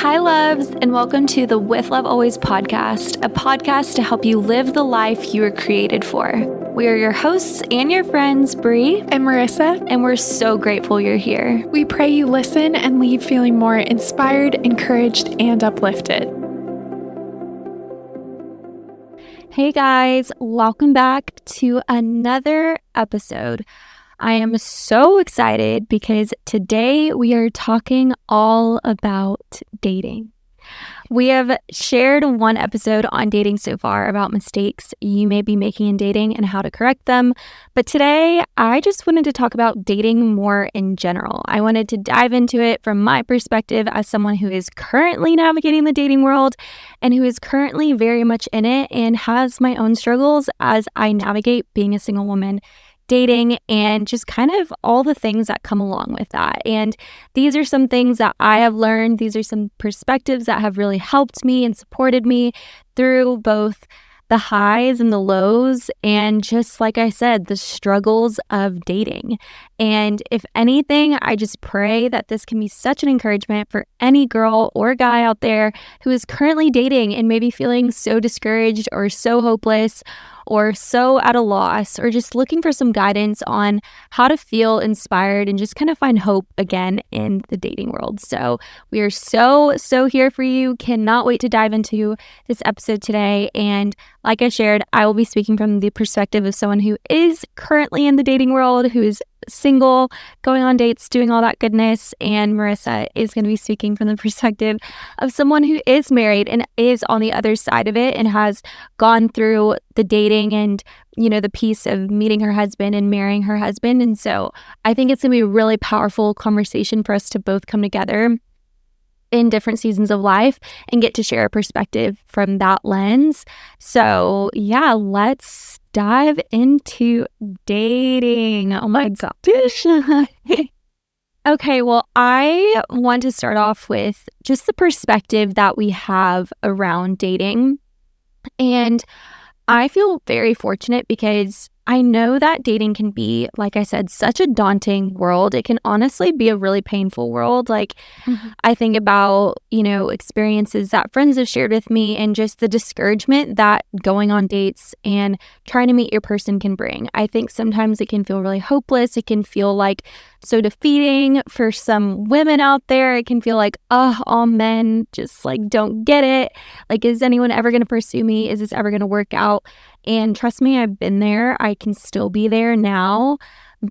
Hi, loves, and welcome to the With Love Always podcast, a podcast to help you live the life you were created for. We are your hosts and your friends, Bree and Marissa, and we're so grateful you're here. We pray you listen and leave feeling more inspired, encouraged, and uplifted. Hey guys, welcome back to another episode. I am so excited because today we are talking all about dating. We have shared one episode on dating so far about mistakes you may be making in dating and how to correct them. But today, I just wanted to talk about dating more in general. I wanted to dive into it from my perspective as someone who is currently navigating the dating world and who is currently very much in it and has my own struggles as I navigate being a single woman, dating, and just kind of all the things that come along with that. And these are some things that I have learned. These are some perspectives that have really helped me and supported me through both the highs and the lows, and just like I said, the struggles of dating. And if anything, I just pray that this can be such an encouragement for any girl or guy out there who is currently dating and maybe feeling so discouraged or so hopeless or so at a loss, or just looking for some guidance on how to feel inspired and just kind of find hope again in the dating world. So we are so here for you. Cannot wait to dive into this episode today. And like I shared, I will be speaking from the perspective of someone who is currently in the dating world, who is single, going on dates, doing all that goodness. And Marissa is going to be speaking from the perspective of someone who is married and is on the other side of it and has gone through the dating and, the piece of meeting her husband and marrying her husband. And so I think it's going to be a really powerful conversation for us to both come together in different seasons of life and get to share a perspective from that lens. So yeah, let's dive into dating. Oh my gosh. Okay, well, I want to start off with just the perspective that we have around dating. And I feel very fortunate because I know that dating can be, like I said, such a daunting world. It can honestly be a really painful world. I think about, experiences that friends have shared with me and just the discouragement that going on dates and trying to meet your person can bring. I think sometimes it can feel really hopeless. It can feel like so defeating for some women out there. It can feel like, all men just don't get it. Is anyone ever going to pursue me? Is this ever going to work out? And trust me, I've been there. I can still be there now.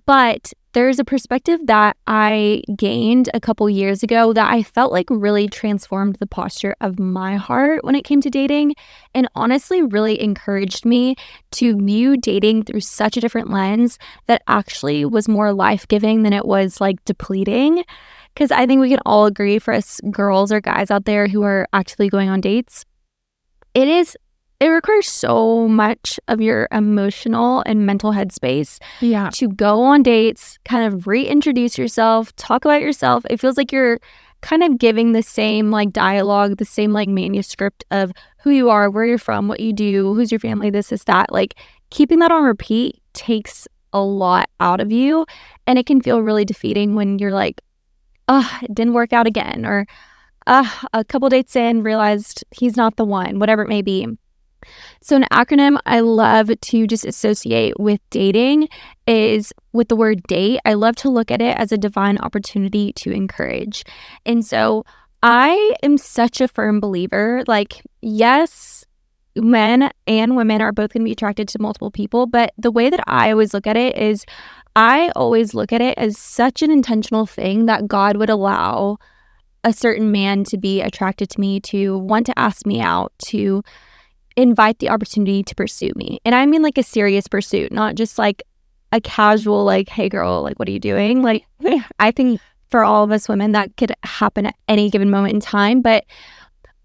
But there's a perspective that I gained a couple years ago that I felt like really transformed the posture of my heart when it came to dating, and honestly really encouraged me to view dating through such a different lens that actually was more life-giving than it was depleting. Because I think we can all agree, for us girls or guys out there who are actually going on dates, it requires so much of your emotional and mental headspace to go on dates, kind of reintroduce yourself, talk about yourself. It feels like you're kind of giving the same dialogue, the same manuscript of who you are, where you're from, what you do, who's your family, this is that. Keeping that on repeat takes a lot out of you, and it can feel really defeating when you're it didn't work out again, or a couple dates in, realized he's not the one, whatever it may be. So an acronym I love to just associate with dating is with the word date. I love to look at it as a divine opportunity to encourage. And so I am such a firm believer, yes, men and women are both going to be attracted to multiple people, but the way that I always look at it is I always look at it as such an intentional thing that God would allow a certain man to be attracted to me, to want to ask me out, to invite the opportunity to pursue me. And I mean a serious pursuit, not just a casual hey girl, what are you doing? I think for all of us women that could happen at any given moment in time. But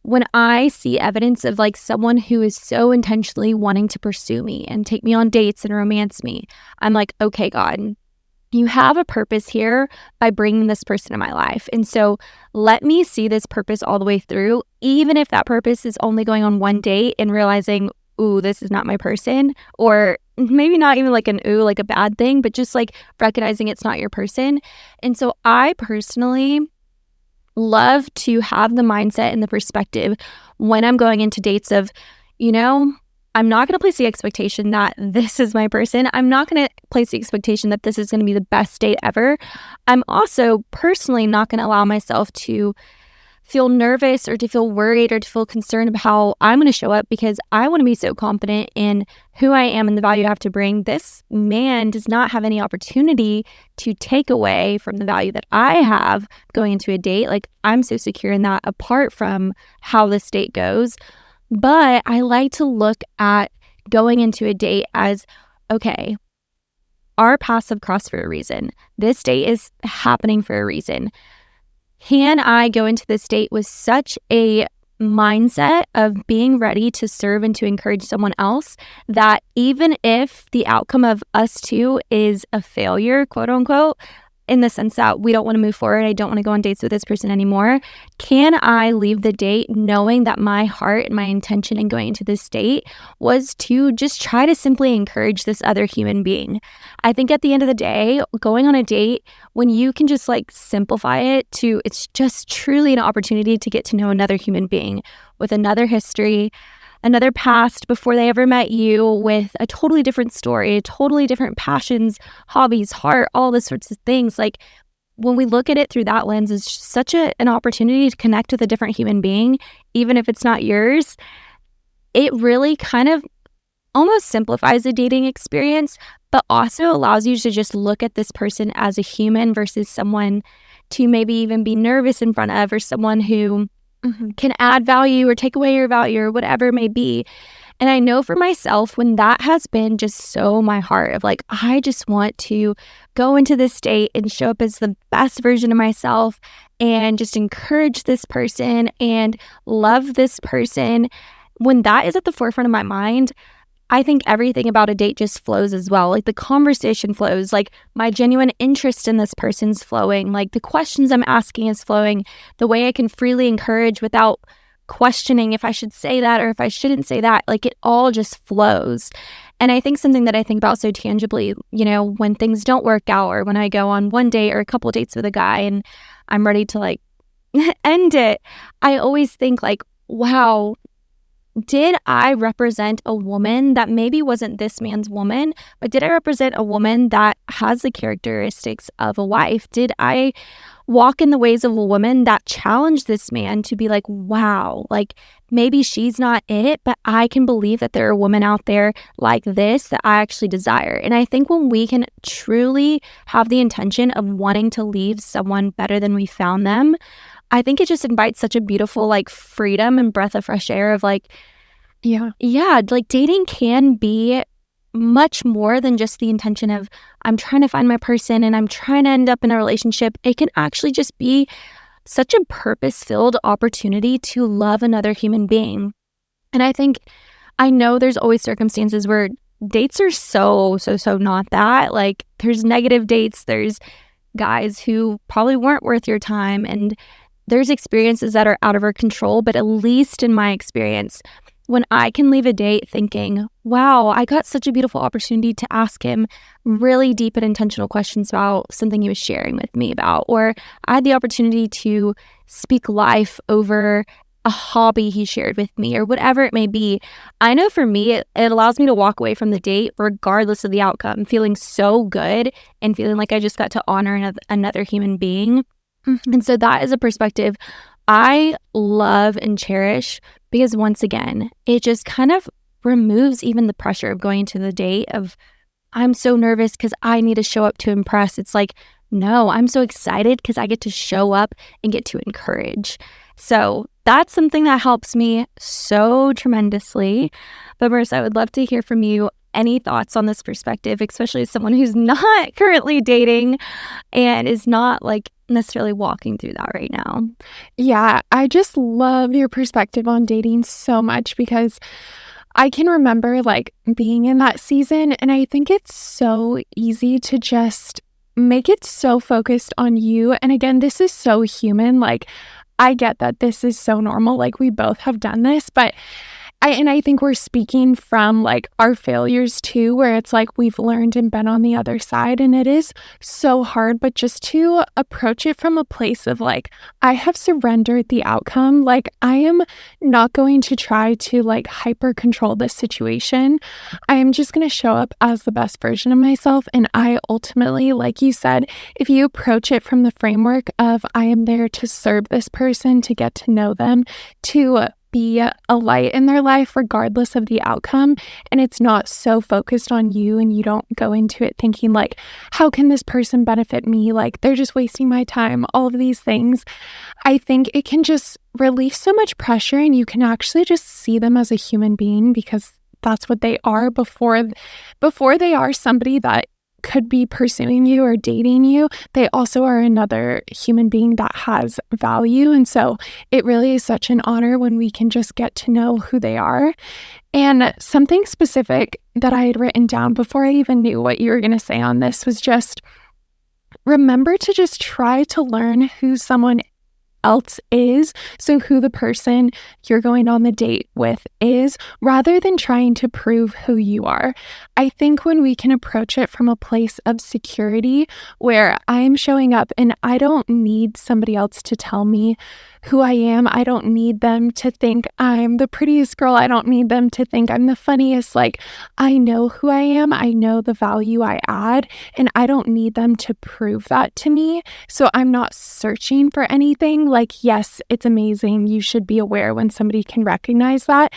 when I see evidence of someone who is so intentionally wanting to pursue me and take me on dates and romance me, I'm okay, God, you have a purpose here by bringing this person in my life. And so let me see this purpose all the way through, even if that purpose is only going on one date and realizing, ooh, this is not my person, or maybe not even a bad thing, but just recognizing it's not your person. And so I personally love to have the mindset and the perspective when I'm going into dates of, I'm not going to place the expectation that this is my person. I'm not going to place the expectation that this is going to be the best date ever. I'm also personally not going to allow myself to feel nervous or to feel worried or to feel concerned about how I'm going to show up, because I want to be so confident in who I am and the value I have to bring. This man does not have any opportunity to take away from the value that I have going into a date. Like, I'm so secure in that, apart from how this date goes. But I like to look at going into a date as, okay, our paths have crossed for a reason. This date is happening for a reason. Can I go into this date with such a mindset of being ready to serve and to encourage someone else that even if the outcome of us two is a failure, quote unquote, in the sense that we don't want to move forward, I don't want to go on dates with this person anymore, can I leave the date knowing that my heart and my intention in going into this date was to just try to simply encourage this other human being? I think at the end of the day, going on a date, when you can just simplify it to, it's just truly an opportunity to get to know another human being with another history, another past before they ever met you, with a totally different story, totally different passions, hobbies, heart, all those sorts of things. When we look at it through that lens, it's such an opportunity to connect with a different human being, even if it's not yours. It really kind of almost simplifies the dating experience, but also allows you to just look at this person as a human versus someone to maybe even be nervous in front of, or someone who can add value or take away your value or whatever it may be. And I know for myself, when that has been just so my heart of I just want to go into this date and show up as the best version of myself and just encourage this person and love this person. When that is at the forefront of my mind, I think everything about a date just flows as well. The conversation flows, my genuine interest in this person's flowing, the questions I'm asking is flowing, the way I can freely encourage without questioning if I should say that or if I shouldn't say that. It all just flows. And I think something that I think about so tangibly, when things don't work out, or when I go on one date or a couple dates with a guy and I'm ready to end it, I always think wow, did I represent a woman that maybe wasn't this man's woman, but did I represent a woman that has the characteristics of a wife? Did I walk in the ways of a woman that challenged this man to be wow, maybe she's not it, but I can believe that there are women out there like this that I actually desire. And I think when we can truly have the intention of wanting to leave someone better than we found them, I think it just invites such a beautiful freedom and breath of fresh air of dating can be much more than just the intention of I'm trying to find my person and I'm trying to end up in a relationship. It can actually just be such a purpose-filled opportunity to love another human being. And I know there's always circumstances where dates are so not that. There's negative dates, there's guys who probably weren't worth your time, and there's experiences that are out of our control. But at least in my experience, when I can leave a date thinking, wow, I got such a beautiful opportunity to ask him really deep and intentional questions about something he was sharing with me about, or I had the opportunity to speak life over a hobby he shared with me, or whatever it may be. I know for me, it allows me to walk away from the date regardless of the outcome, feeling so good and feeling like I just got to honor another human being. And so that is a perspective I love and cherish, because once again, it just kind of removes even the pressure of going to the date of I'm so nervous because I need to show up to impress. It's no, I'm so excited because I get to show up and get to encourage. So that's something that helps me so tremendously. But Marissa, I would love to hear from you. Any thoughts on this perspective, especially as someone who's not currently dating and is not necessarily walking through that right now? Yeah, I just love your perspective on dating so much, because I can remember being in that season, and I think it's so easy to just make it so focused on you. And again, this is so human. I get that this is so normal. We both have done this, but I think we're speaking from like our failures too, where it's like we've learned and been on the other side, and it is so hard, but just to approach it from a place of like, I have surrendered the outcome. Like, I am not going to try to like hyper control this situation. I am just going to show up as the best version of myself. And I ultimately, like you said, if you approach it from the framework of I am there to serve this person, to get to know them, to be a light in their life regardless of the outcome, and it's not so focused on you, and you don't go into it thinking like, how can this person benefit me, like they're just wasting my time, all of these things, I think it can just relieve so much pressure, and you can actually just see them as a human being, because that's what they are before they are somebody that could be pursuing you or dating you. They also are another human being that has value. And so it really is such an honor when we can just get to know who they are. And something specific that I had written down before I even knew what you were going to say on this was just remember to just try to learn who someone else is, so who the person you're going on the date with is, rather than trying to prove who you are. I think when we can approach it from a place of security where I'm showing up and I don't need somebody else to tell me who I am. I don't need them to think I'm the prettiest girl. I don't need them to think I'm the funniest. Like, I know who I am. I know the value I add, and I don't need them to prove that to me. So I'm not searching for anything. Like, yes, it's amazing. You should be aware when somebody can recognize that.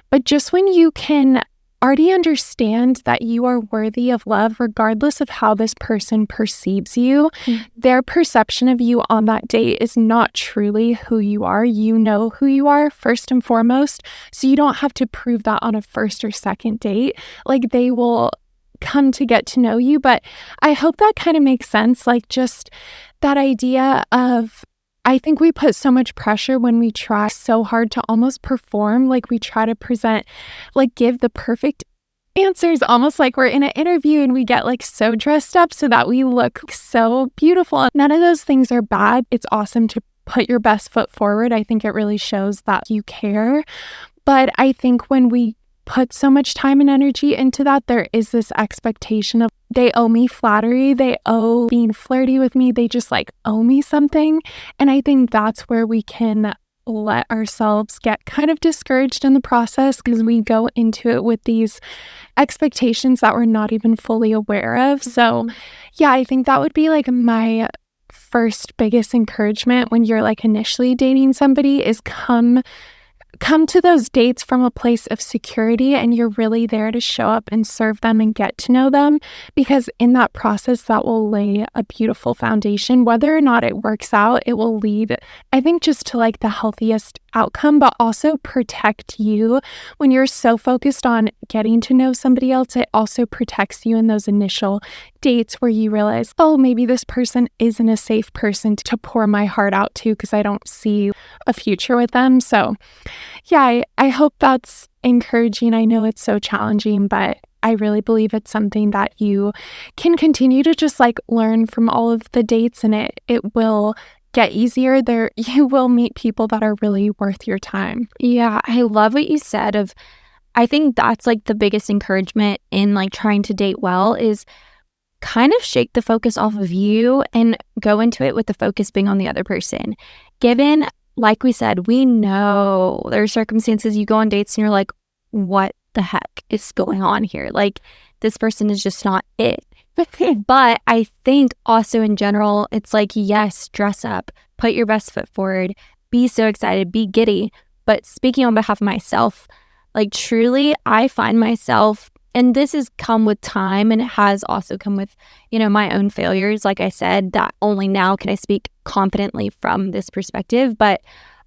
But just when you can already understand that you are worthy of love, regardless of how this person perceives you, their perception of you on that date is not truly who you are. You know who you are first and foremost. So you don't have to prove that on a first or second date. Like, they will come to get to know you. But I hope that kind of makes sense. Like, just that idea of, I think we put so much pressure when we try so hard to almost perform, like we try to present, like give the perfect answers, almost like we're in an interview, and we get like so dressed up so that we look so beautiful. None of those things are bad. It's awesome to put your best foot forward. I think it really shows that you care. But I think when we put so much time and energy into that, there is this expectation of they owe me flattery, they owe being flirty with me, they just like owe me something. And I think that's where we can let ourselves get kind of discouraged in the process, because we go into it with these expectations that we're not even fully aware of. So yeah, I think that would be like my first biggest encouragement when you're like initially dating somebody is come to those dates from a place of security, and you're really there to show up and serve them and get to know them, because in that process that will lay a beautiful foundation. Whether or not it works out, it will lead, I think, just to like the healthiest outcome, but also protect you. When you're so focused on getting to know somebody else, it also protects you in those initial dates where you realize, oh, maybe this person isn't a safe person to pour my heart out to because I don't see a future with them. So yeah, I hope that's encouraging. I know it's so challenging, but I really believe it's something that you can continue to just like learn from all of the dates, and it will get easier. You will meet people that are really worth your time. Yeah, I love what you said of, I think that's like the biggest encouragement in like trying to date well is kind of shake the focus off of you and go into it with the focus being on the other person. Given, like we said, we know there are circumstances you go on dates and you're like, what the heck is going on here? Like, this person is just not it. But I think also in general, it's like, yes, dress up, put your best foot forward, be so excited, be giddy. But speaking on behalf of myself, like truly, I find myself, and this has come with time, and it has also come with, my own failures. Like I said, that only now can I speak confidently from this perspective. But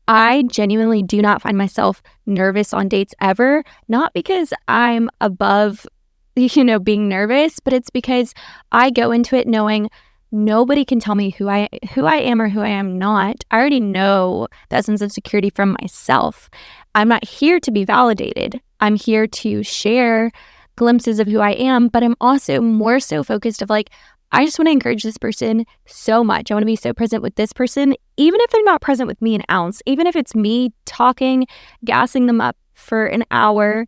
I genuinely do not find myself nervous on dates ever. Not because I'm above, being nervous, but it's because I go into it knowing nobody can tell me who I am or who I am not. I already know that sense of security from myself. I'm not here to be validated. I'm here to share glimpses of who I am, but I'm also more so focused of like, I just want to encourage this person so much. I want to be so present with this person, even if they're not present with me an ounce, even if it's me talking, gassing them up for an hour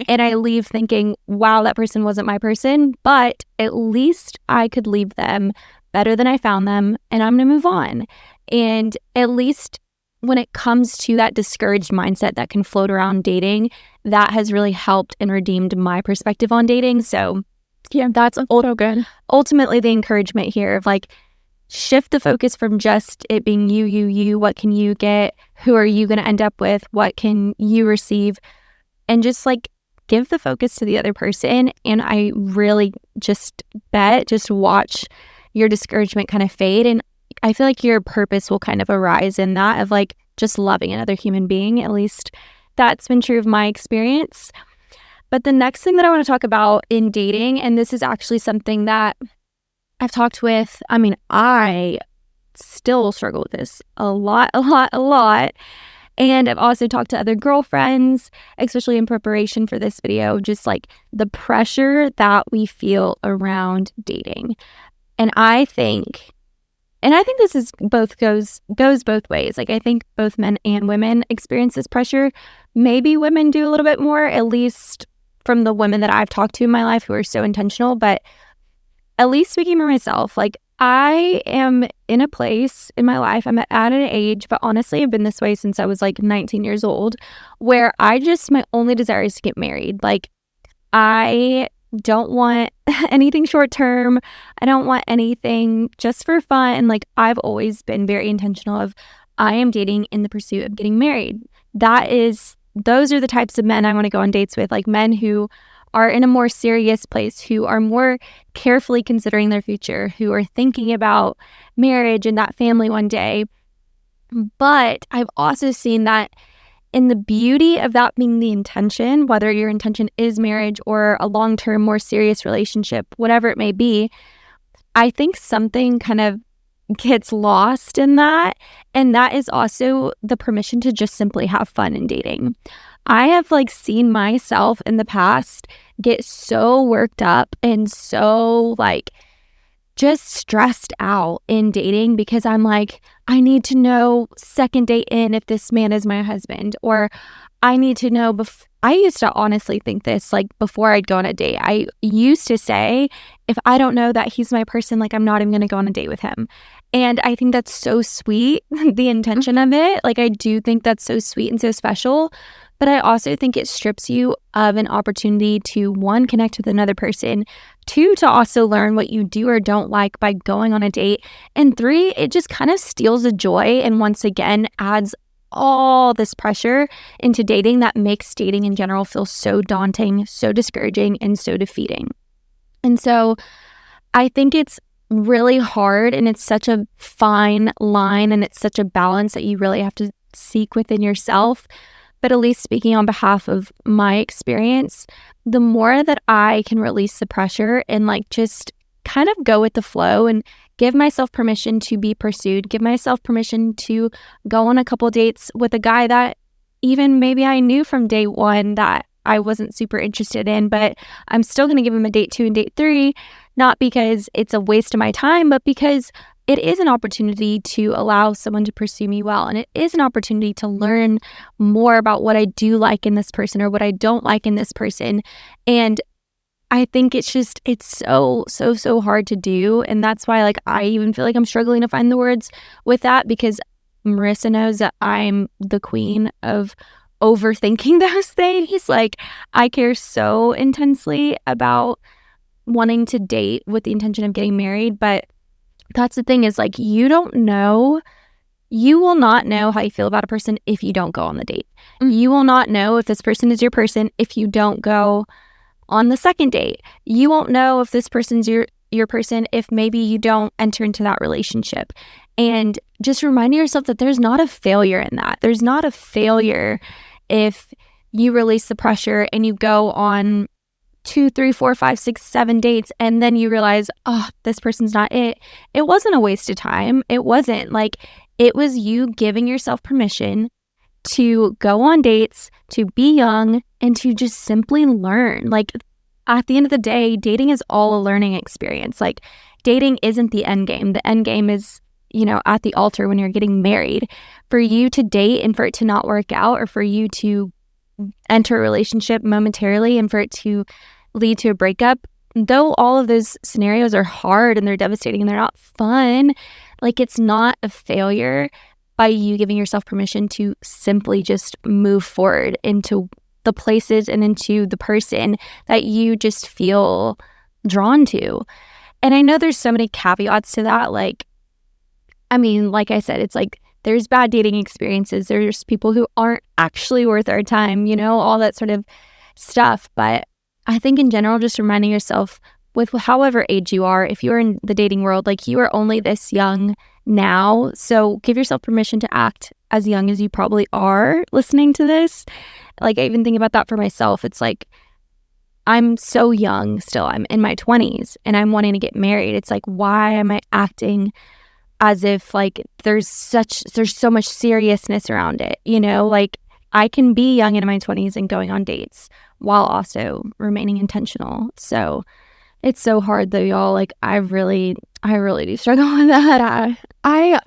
and I leave thinking, wow, that person wasn't my person, but at least I could leave them better than I found them, and I'm going to move on. And at least when it comes to that discouraged mindset that can float around dating, that has really helped and redeemed my perspective on dating. So yeah, that's so good. Ultimately the encouragement here of like, shift the focus from just it being you, what can you get? Who are you going to end up with? What can you receive? And just like give the focus to the other person. And I really just watch your discouragement kind of fade. And I feel like your purpose will kind of arise in that of like just loving another human being. At least that's been true of my experience. But the next thing that I want to talk about in dating, and this is actually something that I've talked with, I still struggle with this a lot. And I've also talked to other girlfriends, especially in preparation for this video, just like the pressure that we feel around dating. And I think this is goes both ways. Like I think both men and women experience this pressure. Maybe women do a little bit more, at least from the women that I've talked to in my life who are so intentional. But at least speaking for myself, like I am in a place in my life, I'm at an age, but honestly, I've been this way since I was like 19 years old, where my only desire is to get married. Like I don't want anything short term. I don't want anything just for fun. Like I've always been very intentional of I am dating in the pursuit of getting married. Those are the types of men I want to go on dates with, like men who are in a more serious place, who are more carefully considering their future, who are thinking about marriage and that family one day. But I've also seen that in the beauty of that being the intention, whether your intention is marriage or a long-term, more serious relationship, whatever it may be, I think something kind of gets lost in that. And that is also the permission to just simply have fun in dating. I have like seen myself in the past get so worked up and so like just stressed out in dating because I'm like, I need to know second date in if this man is my husband, or I need to know I used to honestly think this like before I'd go on a date. I used to say, if I don't know that he's my person, like I'm not even going to go on a date with him. And I think that's so sweet, the intention of it. Like I do think that's so sweet and so special. But I also think it strips you of an opportunity to, one, connect with another person, two, to also learn what you do or don't like by going on a date, and three, it just kind of steals the joy and once again adds all this pressure into dating that makes dating in general feel so daunting, so discouraging, and so defeating. And so I think it's really hard, and it's such a fine line, and it's such a balance that you really have to seek within yourself. But at least speaking on behalf of my experience, the more that I can release the pressure and like just kind of go with the flow and give myself permission to be pursued, give myself permission to go on a couple dates with a guy that even maybe I knew from day one that I wasn't super interested in, but I'm still going to give him a date 2 and date 3, not because it's a waste of my time, but because it is an opportunity to allow someone to pursue me well. And it is an opportunity to learn more about what I do like in this person or what I don't like in this person. And I think it's so hard to do. And that's why like I even feel like I'm struggling to find the words with that, because Marissa knows that I'm the queen of overthinking those things. Like I care so intensely about wanting to date with the intention of getting married, but that's the thing is like you will not know how you feel about a person if you don't go on the date. You will not know if this person is your person if you don't go on the second date. You won't know if this person's your person if maybe you don't enter into that relationship. And just reminding yourself that there's not a failure in that. There's not a failure if you release the pressure and you go on 2, 3, 4, 5, 6, 7 dates and then you realize, oh, this person's not it. It wasn't a waste of time. It wasn't. Like it was you giving yourself permission to go on dates, to be young, and to just simply learn. Like at the end of the day, dating is all a learning experience. Like dating isn't the end game. The end game is, at the altar when you're getting married. For you to date and for it to not work out, or for you to enter a relationship momentarily and for it to lead to a breakup, though all of those scenarios are hard and they're devastating and they're not fun, like it's not a failure by you giving yourself permission to simply just move forward into the places and into the person that you just feel drawn to. And I know there's so many caveats to that. Like, I mean, like I said, it's like there's bad dating experiences. There's people who aren't actually worth our time, you know, all that sort of stuff. But I think in general, just reminding yourself with however age you are, if you're in the dating world, like you are only this young now. So give yourself permission to act as young as you probably are listening to this. Like I even think about that for myself. It's like, I'm so young still. I'm in my 20s and I'm wanting to get married. It's like, why am I acting as if like there's so much seriousness around it, you know? Like I can be young in my 20s and going on dates while also remaining intentional. So it's so hard though, y'all. Like I really do struggle with that.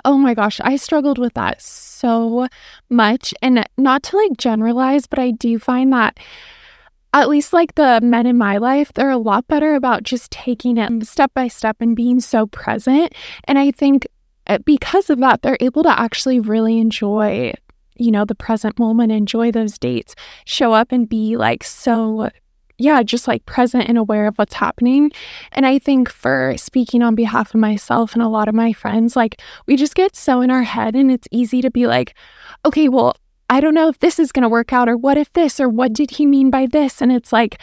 Oh my gosh, I struggled with that so much. And not to like generalize, but I do find that at least like the men in my life, they're a lot better about just taking it step by step and being so present. And I think because of that, they're able to actually really enjoy, you know, the present moment, enjoy those dates, show up and be like so, yeah, just like present and aware of what's happening. And I think for speaking on behalf of myself and a lot of my friends, like we just get so in our head and it's easy to be like, okay, well, I don't know if this is going to work out or what if this or what did he mean by this? And it's like,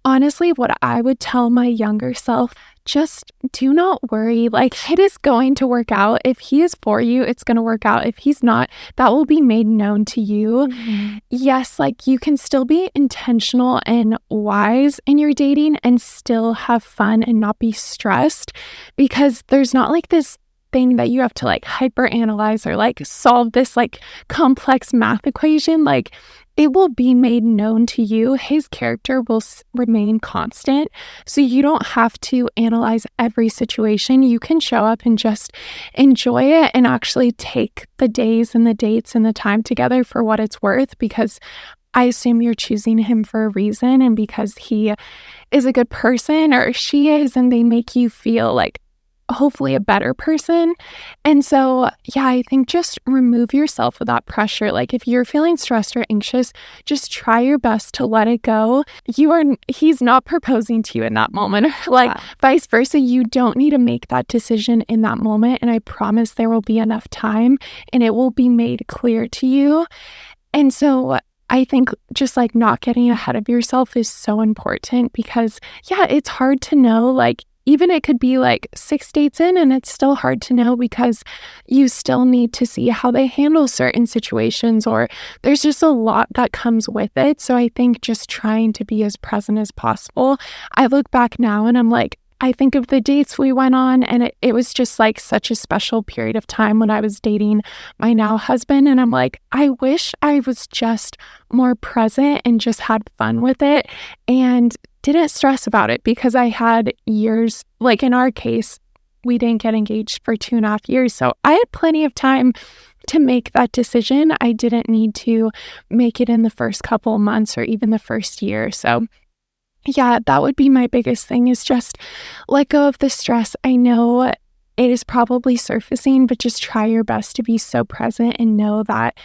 honestly, what I would tell my younger self, just do not worry. Like it is going to work out. If he is for you, it's going to work out. If he's not, that will be made known to you. Mm-hmm. Yes, like you can still be intentional and wise in your dating and still have fun and not be stressed because there's not like this thing that you have to like hyper analyze or like solve this like complex math equation. Like it will be made known to you. His character will remain constant. So you don't have to analyze every situation. You can show up and just enjoy it and actually take the days and the dates and the time together for what it's worth, because I assume you're choosing him for a reason and because he is a good person or she is, and they make you feel like hopefully a better person. And so, yeah, I think just remove yourself of that pressure. Like if you're feeling stressed or anxious, just try your best to let it go. He's not proposing to you in that moment. Like vice versa, you don't need to make that decision in that moment. And I promise there will be enough time and it will be made clear to you. And so I think just like not getting ahead of yourself is so important because, yeah, it's hard to know, like, even it could be like 6 dates in and it's still hard to know because you still need to see how they handle certain situations, or there's just a lot that comes with it. So I think just trying to be as present as possible. I look back now and I'm like, I think of the dates we went on and it was just like such a special period of time when I was dating my now husband. And I'm like, I wish I was just more present and just had fun with it and didn't stress about it, because I had years, like in our case, we didn't get engaged for 2.5 years. So I had plenty of time to make that decision. I didn't need to make it in the first couple months or even the first year. So yeah, that would be my biggest thing, is just let go of the stress. I know it is probably surfacing, but just try your best to be so present and know that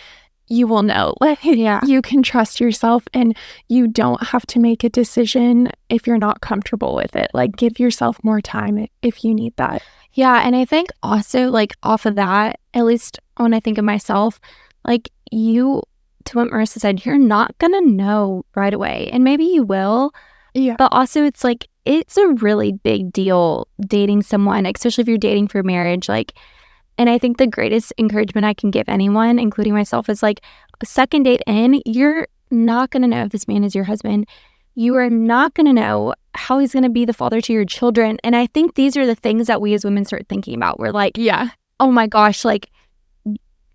you will know. Yeah, you can trust yourself and you don't have to make a decision if you're not comfortable with it. Like give yourself more time if you need that. Yeah, and I think also like off of that, at least when I think of myself, like you, to what Marissa said, you're not gonna know right away. And maybe you will. Yeah. But also it's like, it's a really big deal dating someone, especially if you're dating for marriage. Like, and I think the greatest encouragement I can give anyone, including myself, is like a second date in, you're not going to know if this man is your husband. You are not going to know how he's going to be the father to your children. And I think these are the things that we as women start thinking about. We're like, yeah, oh my gosh, like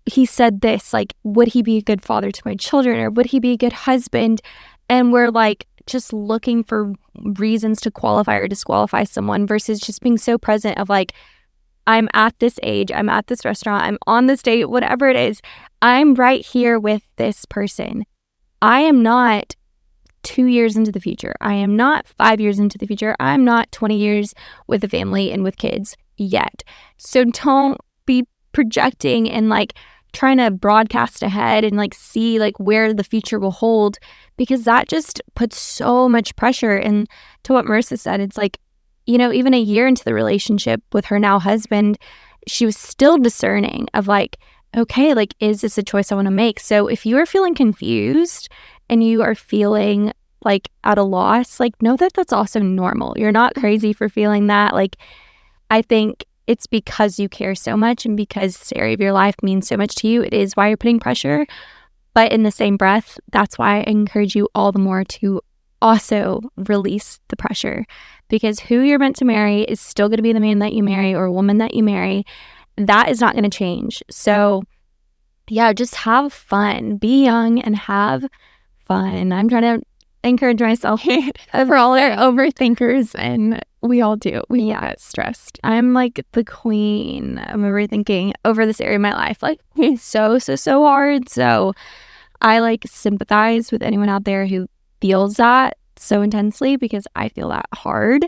he said this, like, would he be a good father to my children, or would he be a good husband? And we're like just looking for reasons to qualify or disqualify someone versus just being so present of like, I'm at this age, I'm at this restaurant, I'm on this date, whatever it is, I'm right here with this person. I am not 2 years into the future. I am not 5 years into the future. I'm not 20 years with a family and with kids yet. So don't be projecting and like trying to broadcast ahead and like see like where the future will hold, because that just puts so much pressure. And to what Marissa said, it's like, you know, even a year into the relationship with her now husband, she was still discerning of like, okay, like, is this a choice I want to make? So if you are feeling confused and you are feeling like at a loss, like, know that that's also normal. You're not crazy for feeling that. Like, I think it's because you care so much and because this area of your life means so much to you. It is why you're putting pressure. But in the same breath, that's why I encourage you all the more to also release the pressure, because who you're meant to marry is still going to be the man that you marry or woman that you marry. That is not going to change. So yeah, just have fun. Be young and have fun. I'm trying to encourage myself. For all our overthinkers, and we all do. We get stressed. I'm like the queen of overthinking over this area of my life. Like, so hard. So I like sympathize with anyone out there who feels that so intensely, because I feel that hard.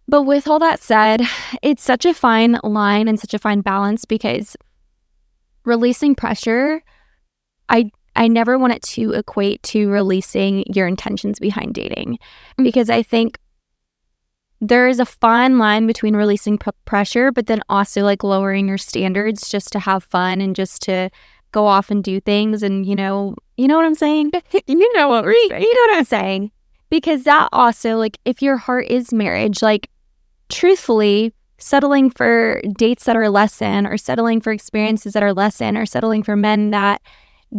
But with all that said, it's such a fine line and such a fine balance, because releasing pressure, I never want it to equate to releasing your intentions behind dating, because I think there is a fine line between releasing pressure, but then also like lowering your standards just to have fun and just to go off and do things. And you know what I'm saying? You know what we're saying. You know what I'm saying? Because that also, like, if your heart is marriage, like, truthfully, settling for dates that are less than, or settling for experiences that are less than, or settling for men that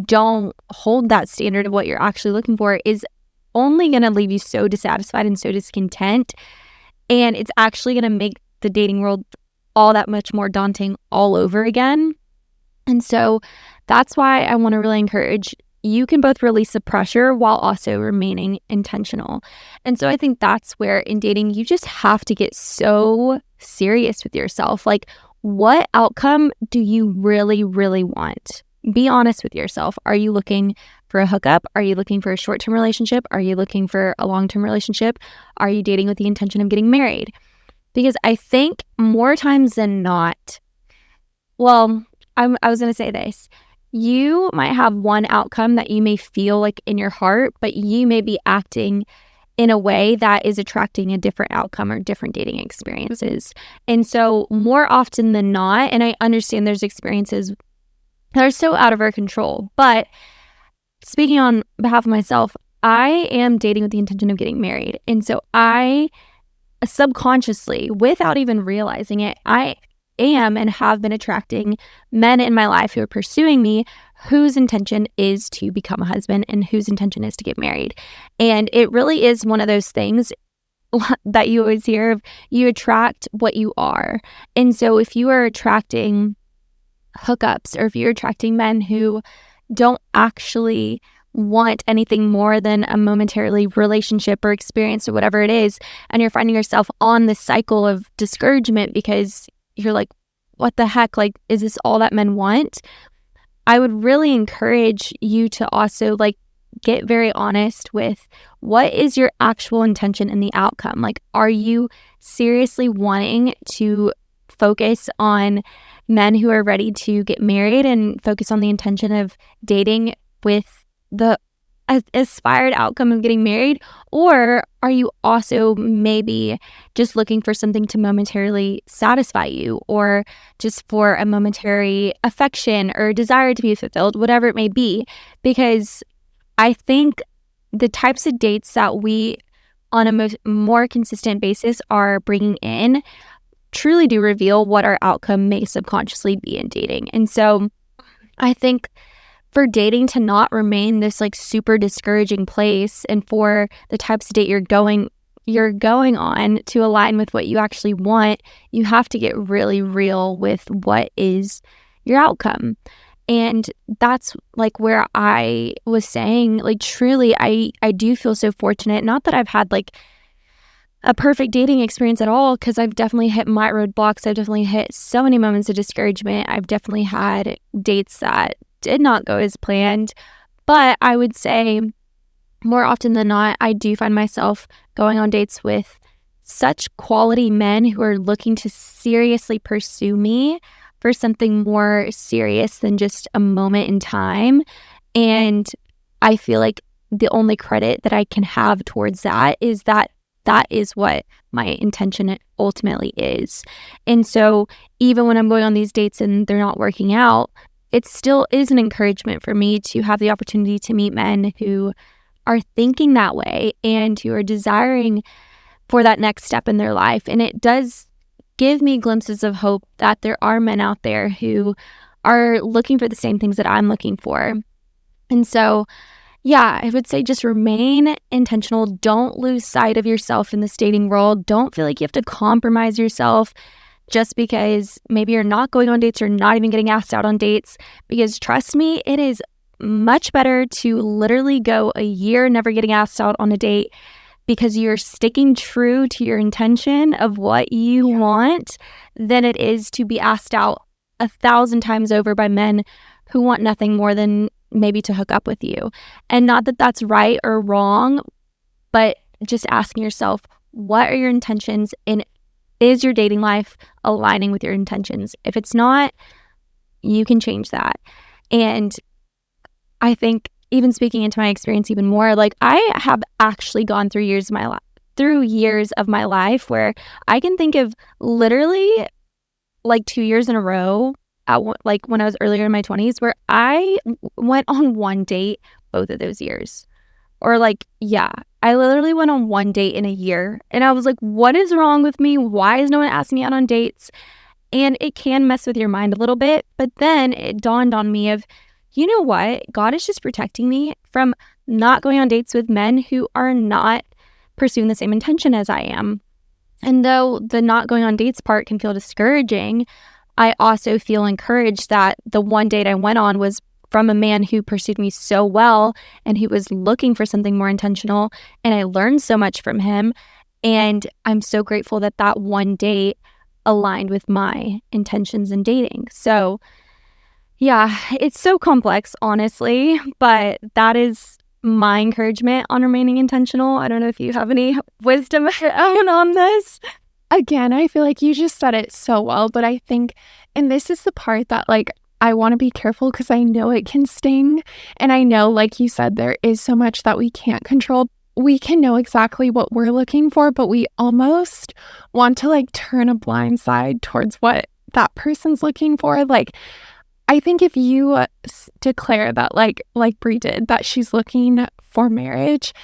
don't hold that standard of what you're actually looking for is only going to leave you so dissatisfied and so discontent. And it's actually going to make the dating world all that much more daunting all over again. And so that's why I want to really encourage you can both release the pressure while also remaining intentional. And so I think that's where in dating, you just have to get so serious with yourself. Like, what outcome do you really, really want? Be honest with yourself. Are you looking for a hookup? Are you looking for a short-term relationship? Are you looking for a long-term relationship? Are you dating with the intention of getting married? Because I think more times than not, well, I was going to say this. You might have one outcome that you may feel like in your heart, but you may be acting in a way that is attracting a different outcome or different dating experiences. And so more often than not, and I understand there's experiences that are so out of our control, but speaking on behalf of myself, I am dating with the intention of getting married. And so I subconsciously, without even realizing it, I am and have been attracting men in my life who are pursuing me, whose intention is to become a husband and whose intention is to get married. And it really is one of those things that you always hear of, you attract what you are. And so if you are attracting hookups, or if you're attracting men who don't actually want anything more than a momentarily relationship or experience or whatever it is, and you're finding yourself on this cycle of discouragement because you're like, what the heck? Like, is this all that men want? I would really encourage you to also like get very honest with what is your actual intention in the outcome. Like, are you seriously wanting to focus on men who are ready to get married and focus on the intention of dating with the aspired outcome of getting married? Or are you also maybe just looking for something to momentarily satisfy you, or just for a momentary affection or desire to be fulfilled, whatever it may be? Because I think the types of dates that we on a more consistent basis are bringing in truly do reveal what our outcome may subconsciously be in dating. And so I think for dating to not remain this like super discouraging place, and for the types of date you're going on to align with what you actually want, you have to get really real with what is your outcome. And that's like where I was saying, like, truly, I do feel so fortunate. Not that I've had like a perfect dating experience at all, because I've definitely hit my roadblocks. I've definitely hit so many moments of discouragement. I've definitely had dates that did not go as planned. But I would say more often than not, I do find myself going on dates with such quality men who are looking to seriously pursue me for something more serious than just a moment in time. And I feel like the only credit that I can have towards that is that that is what my intention ultimately is. And so even when I'm going on these dates and they're not working out, it still is an encouragement for me to have the opportunity to meet men who are thinking that way and who are desiring for that next step in their life. And it does give me glimpses of hope that there are men out there who are looking for the same things that I'm looking for. And so, yeah, I would say just remain intentional. Don't lose sight of yourself in this dating world. Don't feel like you have to compromise yourself just because maybe you're not going on dates or not even getting asked out on dates. Because trust me, it is much better to literally go a year never getting asked out on a date because you're sticking true to your intention of what you want than it is to be asked out 1,000 times over by men who want nothing more than maybe to hook up with you. And not that that's right or wrong, but just asking yourself, what are your intentions, and is your dating life aligning with your intentions? If it's not, you can change that. And I think even speaking into my experience even more, like I have actually gone through years of my life where I can think of literally like 2 years in a row, like when I was earlier in my 20s, where I went on one date both of those years. Or like, yeah, I literally went on one date in a year. And I was like, what is wrong with me? Why is no one asking me out on dates? And it can mess with your mind a little bit. But then it dawned on me of, you know what? God is just protecting me from not going on dates with men who are not pursuing the same intention as I am. And though the not going on dates part can feel discouraging, I also feel encouraged that the one date I went on was from a man who pursued me so well and who was looking for something more intentional. And I learned so much from him. And I'm so grateful that that one date aligned with my intentions in dating. So yeah, it's so complex, honestly, but that is my encouragement on remaining intentional. I don't know if you have any wisdom on this. Again, I feel like you just said it so well, but I think, and this is the part that like I want to be careful because I know it can sting. And I know, like you said, there is so much that we can't control. We can know exactly what we're looking for, but we almost want to like turn a blind side towards what that person's looking for. Like, I think if you declare that, like Brie did, that she's looking for marriage,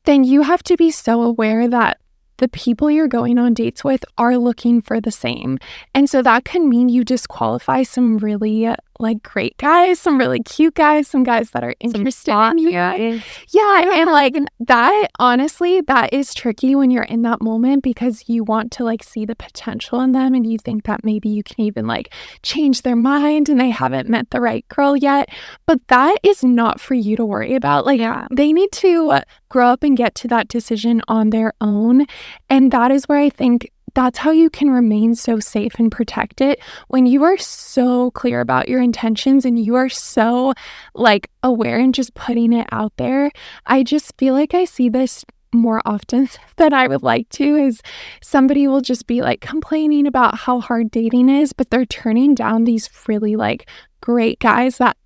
then you have to be so aware that the people you're going on dates with are looking for the same. And so that can mean you disqualify some really like great guys, some really cute guys, some guys that are interested in you. Yeah, and like that, honestly, that is tricky when you're in that moment because you want to like see the potential in them and you think that maybe you can even like change their mind and they haven't met the right girl yet. But that is not for you to worry about. Like, they need to grow up and get to that decision on their own. And that is where I think that's how you can remain so safe and protected when you are so clear about your intentions and you are so like aware and just putting it out there. I just feel like I see this more often than I would like to, is somebody will just be like complaining about how hard dating is, but they're turning down these really like great guys that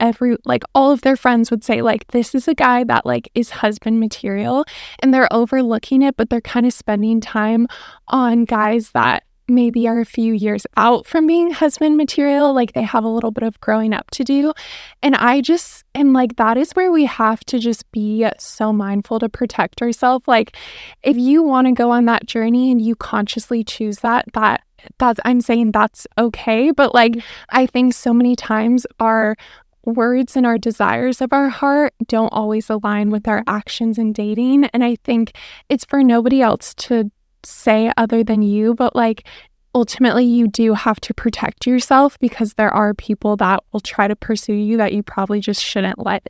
all of their friends would say like, this is a guy that like is husband material, and they're overlooking it, but they're kind of spending time on guys that maybe are a few years out from being husband material, like they have a little bit of growing up to do. And I just am like, that is where we have to just be so mindful to protect ourselves. Like if you want to go on that journey and you consciously choose that's I'm saying that's okay. But like I think so many times our words and our desires of our heart don't always align with our actions in dating. And I think it's for nobody else to say other than you, but like ultimately you do have to protect yourself because there are people that will try to pursue you that you probably just shouldn't let.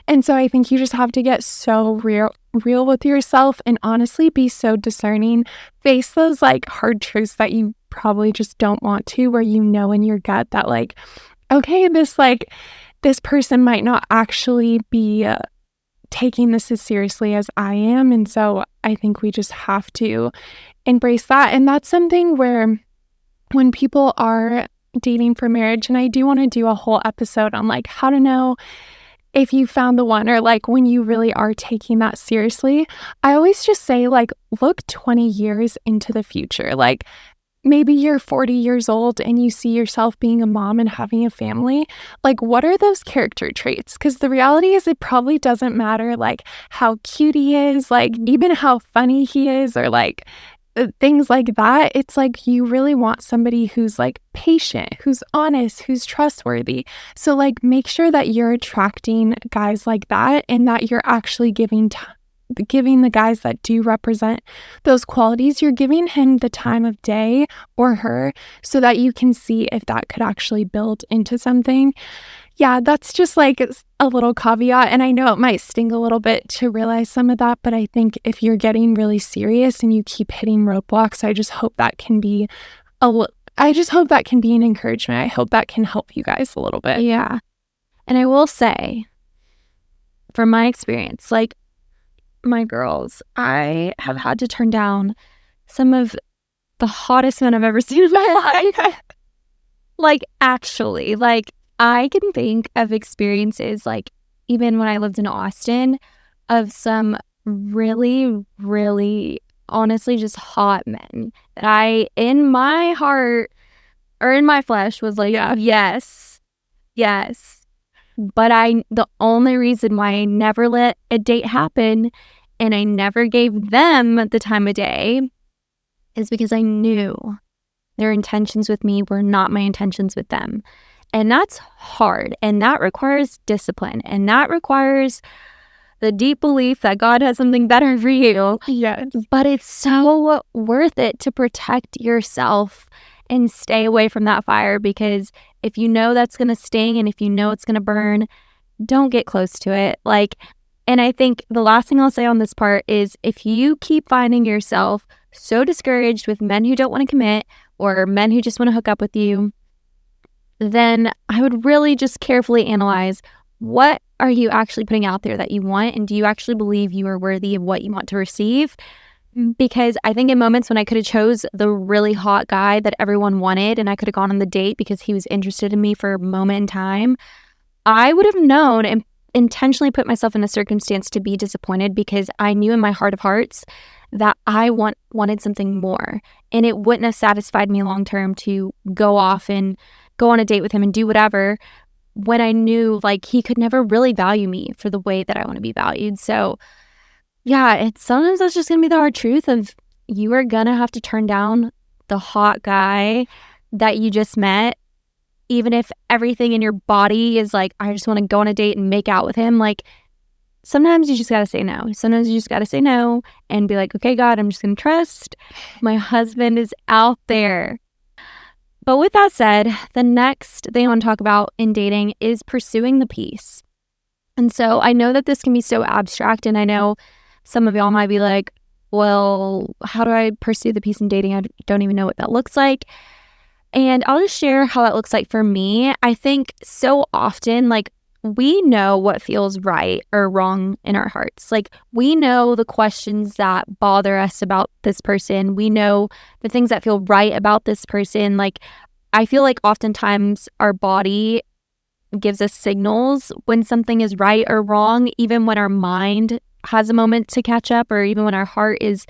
And so I think you just have to get so real with yourself and honestly be so discerning. Face those like hard truths that you probably just don't want to, where you know in your gut that like, okay, this this person might not actually be taking this as seriously as I am. And so I think we just have to embrace that. And that's something where when people are dating for marriage, and I do want to do a whole episode on like how to know if you found the one, or like when you really are taking that seriously, I always just say like, look 20 years into the future. Like maybe you're 40 years old and you see yourself being a mom and having a family. Like, what are those character traits? Because the reality is it probably doesn't matter like how cute he is, like even how funny he is, or like things like that. It's like you really want somebody who's like patient, who's honest, who's trustworthy. So like make sure that you're attracting guys like that, and that you're actually giving the guys that do represent those qualities, you're giving him the time of day or her, so that you can see if that could actually build into something. Yeah, that's just like a little caveat. And I know it might sting a little bit to realize some of that, but I think if you're getting really serious and you keep hitting roadblocks, I just hope that can be an encouragement. I hope that can help you guys a little bit. Yeah. And I will say, from my experience, like my girls, I have had to turn down some of the hottest men I've ever seen in my life. Like, actually, like, I can think of experiences, like, even when I lived in Austin, of some really, really, honestly, just hot men that I, in my heart or in my flesh, was like, yes. But the only reason why I never let a date happen and I never gave them the time of day is because I knew their intentions with me were not my intentions with them. And that's hard, and that requires discipline, and that requires the deep belief that God has something better for you. Yes. But it's so worth it to protect yourself and stay away from that fire, because if you know that's going to sting and if you know it's going to burn, don't get close to it. Like, and I think the last thing I'll say on this part is, if you keep finding yourself so discouraged with men who don't want to commit or men who just want to hook up with you, then I would really just carefully analyze, what are you actually putting out there that you want? And do you actually believe you are worthy of what you want to receive? Because I think in moments when I could have chose the really hot guy that everyone wanted, and I could have gone on the date because he was interested in me for a moment in time, I would have known and intentionally put myself in a circumstance to be disappointed, because I knew in my heart of hearts that I wanted something more. And it wouldn't have satisfied me long term to go off and go on a date with him and do whatever, when I knew like he could never really value me for the way that I want to be valued. So yeah, sometimes that's just gonna be the hard truth of, you are gonna have to turn down the hot guy that you just met, even if everything in your body is like, I just want to go on a date and make out with him. Like, sometimes you just gotta say no. Sometimes you just gotta say no and be like, okay, God, I'm just gonna trust my husband is out there. But with that said, the next thing I want to talk about in dating is pursuing the peace. And so I know that this can be so abstract, and I know some of y'all might be like, well, how do I pursue the peace in dating? I don't even know what that looks like. And I'll just share how that looks like for me. I think so often, like, we know what feels right or wrong in our hearts. Like, we know the questions that bother us about this person. We know the things that feel right about this person. Like, I feel like oftentimes our body gives us signals when something is right or wrong, even when our mind has a moment to catch up, or even when our heart is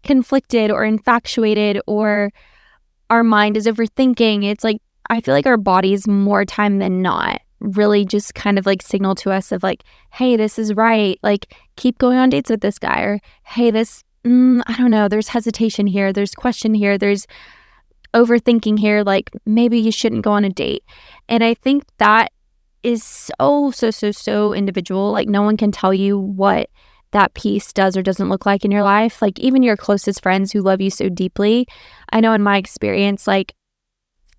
conflicted or infatuated, or our mind is overthinking. It's like, I feel like our bodies more time than not really just kind of like signal to us of like, hey, this is right. Like, keep going on dates with this guy. Or, hey, this, I don't know, there's hesitation here. There's question here. There's overthinking here. Like, maybe you shouldn't go on a date. And I think that is so individual. Like, no one can tell you what that piece does or doesn't look like in your life. Like, even your closest friends who love you so deeply. I know in my experience, like,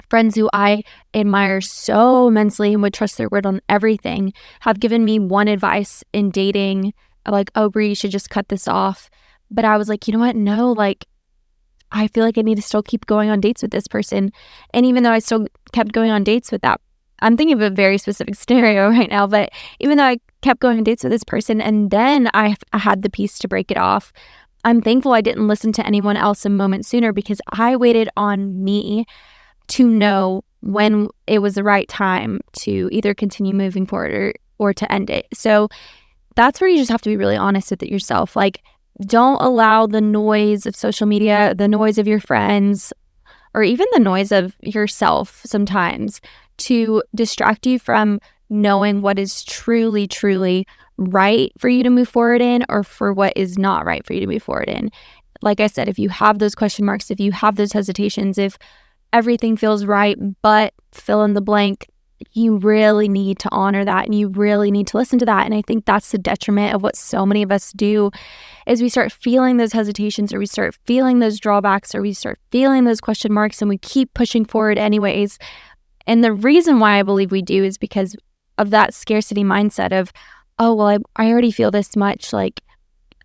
friends who I admire so immensely and would trust their word on everything have given me one advice in dating, like, oh, Brie, you should just cut this off. But I was like, you know what? No, like, I feel like I need to still keep going on dates with this person. And even though I still kept going on dates with that I'm thinking of a very specific scenario right now, but even though I kept going on dates with this person and then I had the peace to break it off, I'm thankful I didn't listen to anyone else a moment sooner because I waited on me to know when it was the right time to either continue moving forward or to end it. So that's where you just have to be really honest with it yourself. Like, don't allow the noise of social media, the noise of your friends, or even the noise of yourself sometimes to distract you from knowing what is truly, truly right for you to move forward in or for what is not right for you to move forward in. Like I said, if you have those question marks, if you have those hesitations, if everything feels right, but fill in the blank, you really need to honor that and you really need to listen to that. And I think that's the detriment of what so many of us do is we start feeling those hesitations or we start feeling those drawbacks or we start feeling those question marks and we keep pushing forward anyways. And the reason why I believe we do is because of that scarcity mindset of, oh, well, I already feel this much. Like,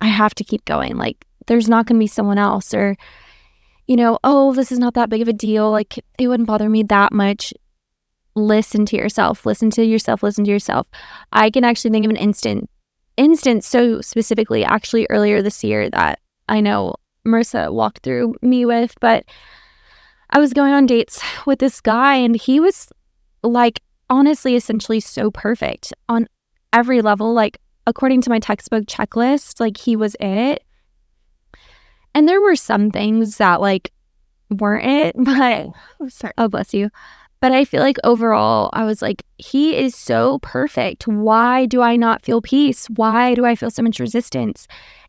I have to keep going. Like, there's not going to be someone else or, oh, this is not that big of a deal. Like, it wouldn't bother me that much. Listen to yourself. Listen to yourself. Listen to yourself. I can actually think of an instance so specifically actually earlier this year that I know Marissa walked through me with, but I was going on dates with this guy and he was like honestly essentially so perfect on every level. Like according to my textbook checklist, like he was it. And there were some things that like weren't it, but oh bless you. But I feel like overall, I was like, he is so perfect. Why do I not feel peace? Why do I feel so much resistance?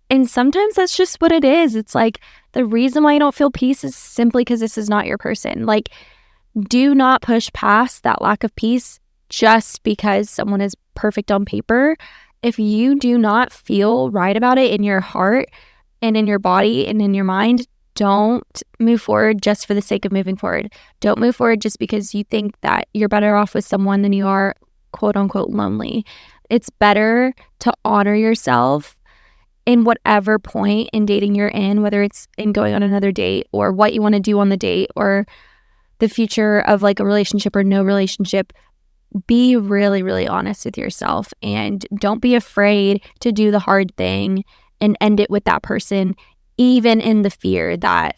And sometimes that's just what it is. It's like the reason why you don't feel peace is simply because this is not your person. Like, do not push past that lack of peace just because someone is perfect on paper. If you do not feel right about it in your heart and in your body and in your mind, don't move forward just for the sake of moving forward. Don't move forward just because you think that you're better off with someone than you are, quote unquote, lonely. It's better to honor yourself in whatever point in dating you're in, whether it's in going on another date or what you want to do on the date or the future of like a relationship or no relationship. Be really, really honest with yourself and don't be afraid to do the hard thing and end it with that person, even in the fear that,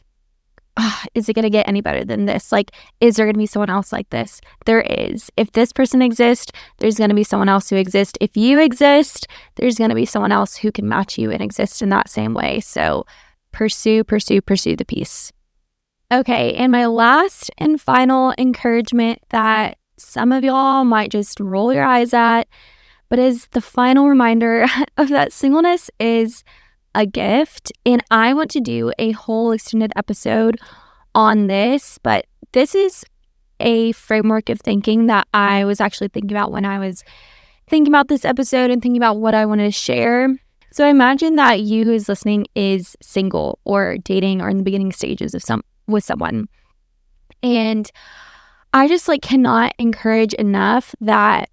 is it going to get any better than this? Like, is there going to be someone else like this? There is. If this person exists, there's going to be someone else who exists. If you exist, there's going to be someone else who can match you and exist in that same way. So pursue the peace. Okay, and my last and final encouragement that some of y'all might just roll your eyes at, but is the final reminder of that singleness is a gift. And I want to do a whole extended episode on this, but this is a framework of thinking that I was actually thinking about when I was thinking about this episode and thinking about what I wanted to share. So imagine that you who is listening is single or dating or in the beginning stages of with someone. And I just cannot encourage enough that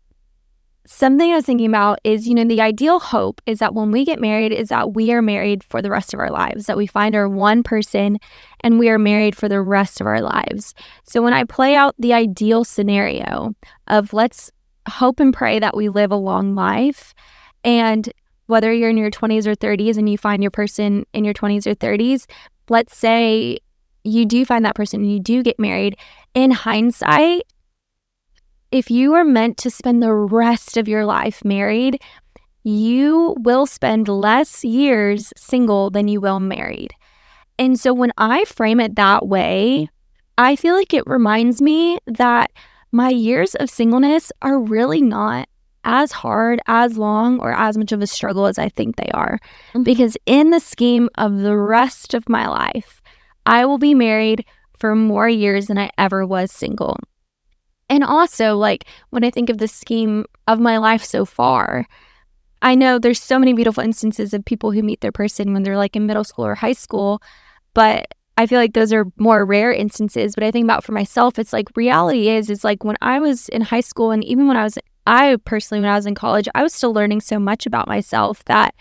something I was thinking about is, the ideal hope is that when we get married is that we are married for the rest of our lives, that we find our one person and we are married for the rest of our lives. So when I play out the ideal scenario of let's hope and pray that we live a long life, and whether you're in your 20s or 30s and you find your person in your 20s or 30s, let's say you do find that person and you do get married. In hindsight, if you are meant to spend the rest of your life married, you will spend less years single than you will married. And so when I frame it that way, I feel like it reminds me that my years of singleness are really not as hard, as long, or as much of a struggle as I think they are. Because in the scheme of the rest of my life, I will be married for more years than I ever was single. And also, when I think of the scheme of my life so far, I know there's so many beautiful instances of people who meet their person when they're in middle school or high school, but I feel like those are more rare instances. But I think about for myself, it's reality is when I was in high school and even when I personally, when I was in college, I was still learning so much about myself that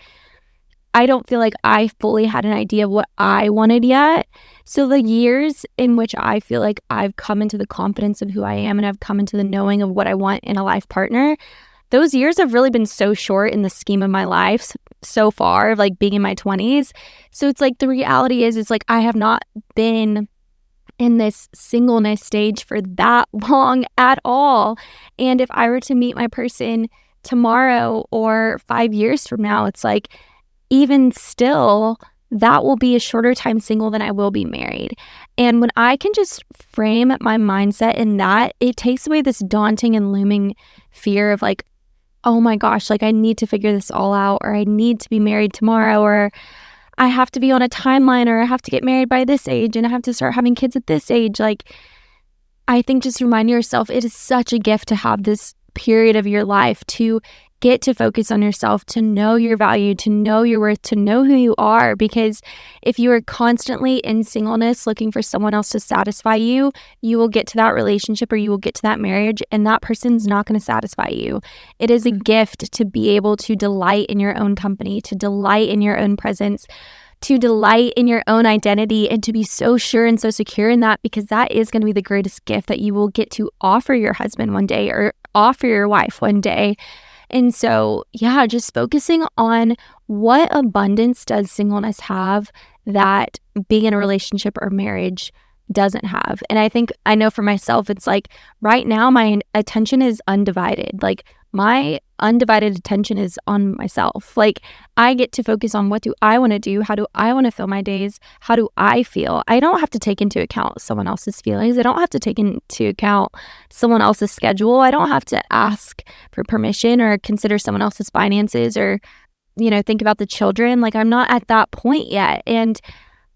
I don't feel like I fully had an idea of what I wanted yet. So the years in which I feel like I've come into the confidence of who I am and I've come into the knowing of what I want in a life partner, those years have really been so short in the scheme of my life so far, of like being in my 20s. So it's like the reality is, it's like I have not been in this singleness stage for that long at all. And if I were to meet my person tomorrow or 5 years from now, it's like, even still, that will be a shorter time single than I will be married. And when I can just frame my mindset in that, it takes away this daunting and looming fear of like, oh my gosh, like I need to figure this all out, or I need to be married tomorrow, or I have to be on a timeline, or I have to get married by this age and I have to start having kids at this age. Like, I think just remind yourself, it is such a gift to have this period of your life to get to focus on yourself, to know your value, to know your worth, to know who you are. Because if you are constantly in singleness looking for someone else to satisfy you, you will get to that relationship or you will get to that marriage and that person's not going to satisfy you. It is a gift to be able to delight in your own company, to delight in your own presence, to delight in your own identity, and to be so sure and so secure in that, because that is going to be the greatest gift that you will get to offer your husband one day or offer your wife one day. And so, yeah, just focusing on what abundance does singleness have that being in a relationship or marriage doesn't have. And I know for myself, it's like right now my attention is undivided. Like my undivided attention is on myself. Like I get to focus on, what do I want to do? How do I want to fill my days? How do I feel? I don't have to take into account someone else's feelings. I don't have to take into account someone else's schedule. I don't have to ask for permission or consider someone else's finances or, think about the children. Like I'm not at that point yet. And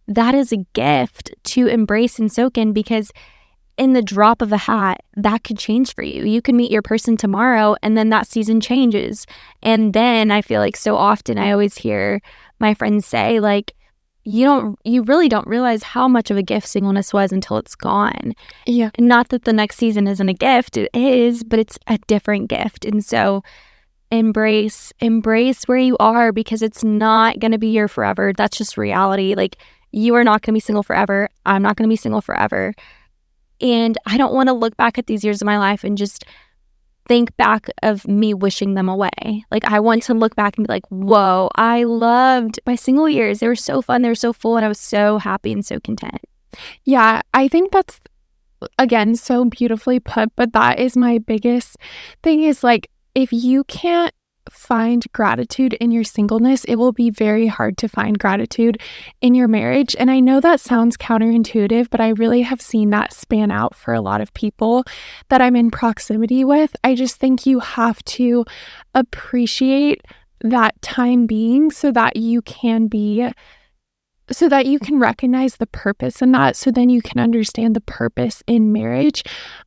that is a gift to embrace and soak in, because in the drop of a hat, that could change for you. You could meet your person tomorrow and then that season changes. And then I feel like so often I always hear my friends say, like, you really don't realize how much of a gift singleness was until it's gone. Yeah. And not that the next season isn't a gift, it is, but it's a different gift. And so embrace where you are, because it's not going to be your forever. That's just reality. Like you are not going to be single forever. I'm not going to be single forever. And I don't want to look back at these years of my life and just think back of me wishing them away. Like I want to look back and be like, whoa, I loved my single years. They were so fun. They were so full. And I was so happy and so content. Yeah, I think that's, again, so beautifully put. But that is my biggest thing, is like, if you can't find gratitude in your singleness, it will be very hard to find gratitude in your marriage. And I know that sounds counterintuitive, but I really have seen that span out for a lot of people that I'm in proximity with. I just think you have to appreciate that time being so that you can recognize the purpose in that, so then you can understand the purpose in marriage.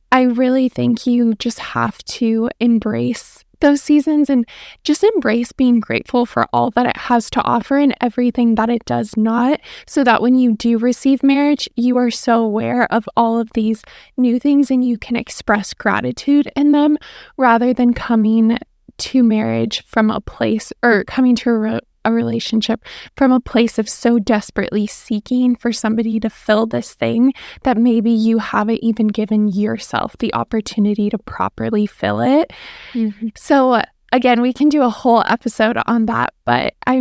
I really think you just have to embrace those seasons and just embrace being grateful for all that it has to offer and everything that it does not, so that when you do receive marriage, you are so aware of all of these new things and you can express gratitude in them, rather than coming to marriage from a place, or coming to a relationship from a place of so desperately seeking for somebody to fill this thing that maybe you haven't even given yourself the opportunity to properly fill it. Mm-hmm. So again, we can do a whole episode on that, but I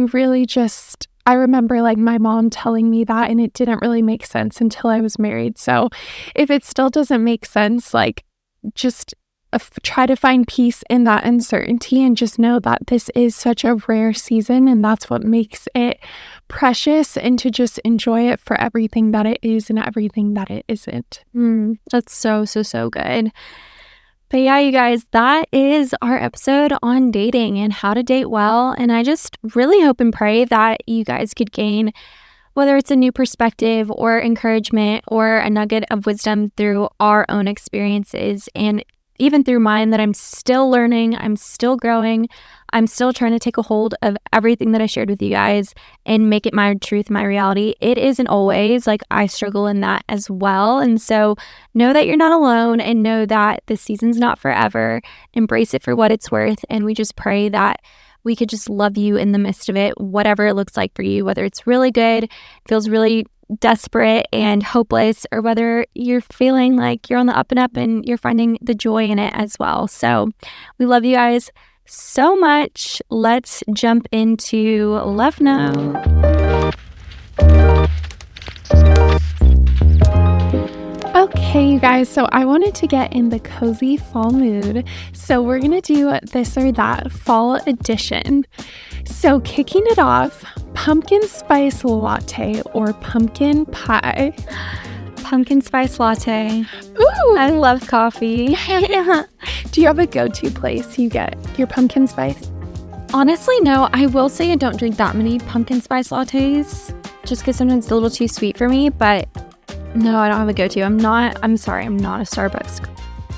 remember like my mom telling me that, and it didn't really make sense until I was married. So if it still doesn't make sense, like just try to find peace in that uncertainty and just know that this is such a rare season, and that's what makes it precious, and to just enjoy it for everything that it is and everything that it isn't. That's so good. But yeah, you guys, that is our episode on dating and how to date well. And I just really hope and pray that you guys could gain, whether it's a new perspective or encouragement or a nugget of wisdom through our own experiences, and even through mine, that I'm still learning, I'm still growing, I'm still trying to take a hold of everything that I shared with you guys and make it my truth, my reality. It isn't always, like I struggle in that as well. And so know that you're not alone, and know that this season's not forever. Embrace it for what it's worth. And we just pray that we could just love you in the midst of it, whatever it looks like for you, whether it's really good, feels really desperate and hopeless, or whether you're feeling like you're on the up and up and you're finding the joy in it as well. So we love you guys so much. Let's jump into Love Note. Okay, you guys, so I wanted to get in the cozy fall mood. So we're going to do this or that fall edition. So kicking it off, pumpkin spice latte or pumpkin pie. Pumpkin spice latte. Ooh, I love coffee. do you have a go-to place you get your pumpkin spice? Honestly, no. I will say I don't drink that many pumpkin spice lattes just because sometimes it's a little too sweet for me, but no, I don't have a go-to. I'm sorry, I'm not a Starbucks.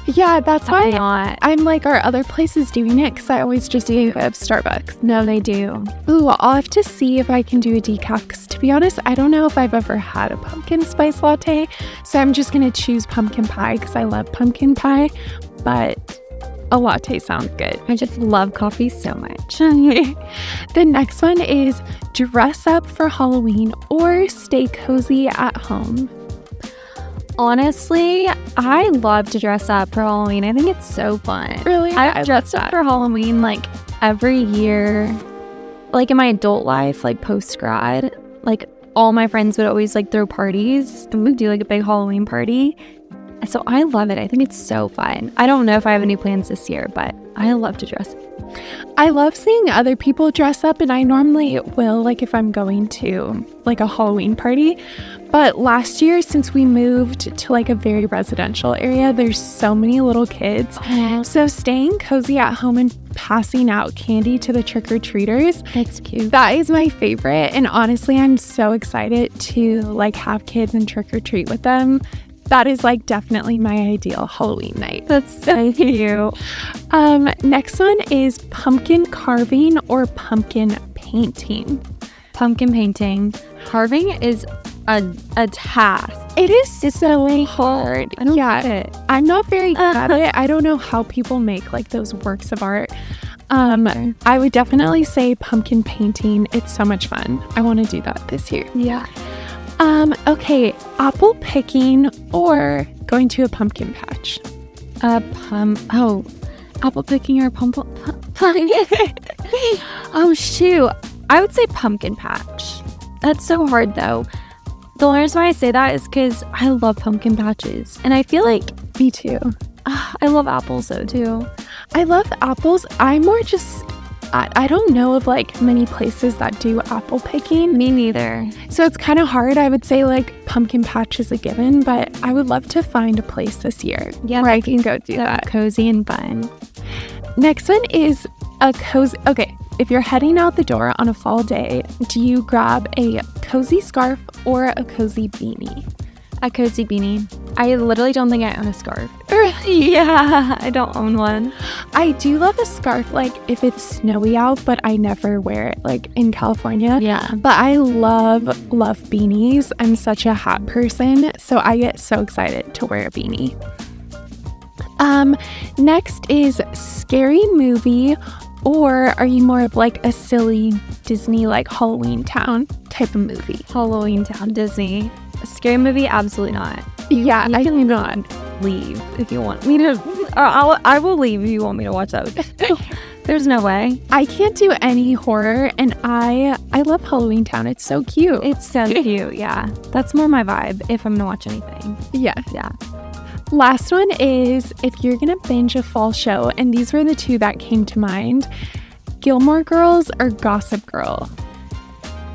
Yeah, that's why I'm like, are other places doing it? Because I always just think of Starbucks. No, they do. Ooh, I'll have to see if I can do a decaf. Because to be honest, I don't know if I've ever had a pumpkin spice latte. So I'm just going to choose pumpkin pie because I love pumpkin pie. But a latte sounds good. I just love coffee so much. The next one is dress up for Halloween or stay cozy at home. Honestly, I love to dress up for Halloween. I think it's so fun. Really? I've dressed up for Halloween like every year, like in my adult life, like post-grad. Like all my friends would always like throw parties and we'd do like a big Halloween party. So I love it. I think it's so fun. I don't know if I have any plans this year, but I love to dress up. I love seeing other people dress up, and I normally will, like if I'm going to like a Halloween party. But last year, since we moved to like a very residential area, there's so many little kids. So staying cozy at home and passing out candy to the trick-or-treaters, That's cute. that is my favorite. And honestly, I'm so excited to like have kids and trick-or-treat with them. That is like definitely my ideal Halloween night. That's so cute. Next one is pumpkin carving or pumpkin painting. Pumpkin painting. Carving is a task. It is so hard. I don't get get it. I'm not very good at it. I don't know how people make like those works of art. I would definitely say pumpkin painting. It's so much fun. I want to do that this year. Yeah. Okay, apple picking or going to a pumpkin patch. Apple picking or pumpkin. Oh shoot. I would say pumpkin patch. That's so hard though. The only reason why I say that is because I love pumpkin patches. And I feel like Me too. I love apples though too. I love apples. I'm more just, I don't know of like many places that do apple picking. Me neither. So it's kind of hard. I would say like pumpkin patch is a given, but I would love to find a place this year where I can go do that. Cozy and fun. Next one is a cozy. Okay, if you're heading out the door on a fall day, do you grab a cozy scarf or a cozy beanie? A cozy beanie. I literally don't think I own a scarf. Really? Yeah, I don't own one. I do love a scarf like if it's snowy out, but I never wear it like in California. Yeah. But I love beanies. I'm such a hat person, so I get so excited to wear a beanie. Next is scary movie, or are you more of like a silly Disney like Halloween Town type of movie? Halloween Town, Disney. A scary movie? Absolutely not. Yeah, You I can not leave if you want me to. Or I will leave if you want me to watch that. There's no way. I can't do any horror, and I love Halloween Town. It's so cute. It's so cute. Yeah, that's more my vibe if I'm gonna watch anything. Yeah. Yeah. Last one is if you're gonna binge a fall show, and these were the two that came to mind: Gilmore Girls or Gossip Girl.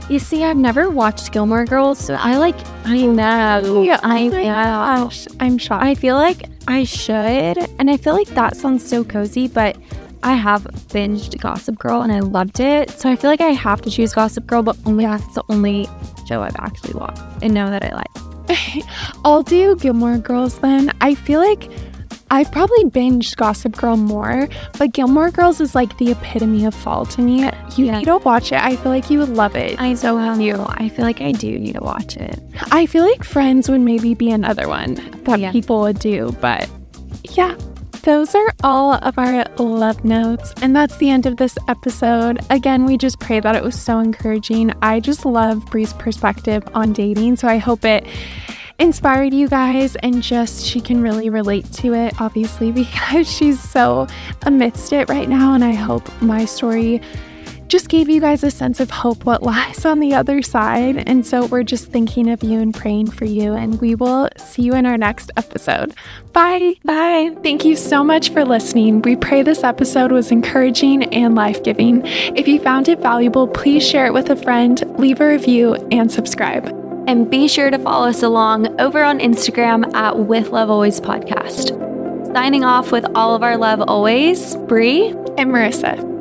You see, I've never watched Gilmore Girls, so I know. Yeah, I'm shocked. I feel like I should, and I feel like that sounds so cozy, but I have binged Gossip Girl and I loved it, so I feel like I have to choose Gossip Girl, but only that's the only show I've actually watched and know that I like. I'll do Gilmore Girls then. I feel like I've probably binged Gossip Girl more, but Gilmore Girls is like the epitome of fall to me. You need to watch it. I feel like you would love it. I so have you. I feel like I do need to watch it. I feel like Friends would maybe be another one that people would do, but yeah, those are all of our love notes, and that's the end of this episode. Again, we just pray that it was so encouraging. I just love Bree's perspective on dating, so I hope it inspired you guys and just she can really relate to it, obviously, because she's so amidst it right now. And I hope my story just gave you guys a sense of hope, what lies on the other side. And so we're just thinking of you and praying for you, and we will see you in our next episode. Bye. Bye. Thank you so much for listening. We pray this episode was encouraging and life-giving. If you found it valuable, please share it with a friend, leave a review, and subscribe. And be sure to follow us along over on Instagram at With Love Always Podcast. Signing off with all of our love always, Bree And Marissa.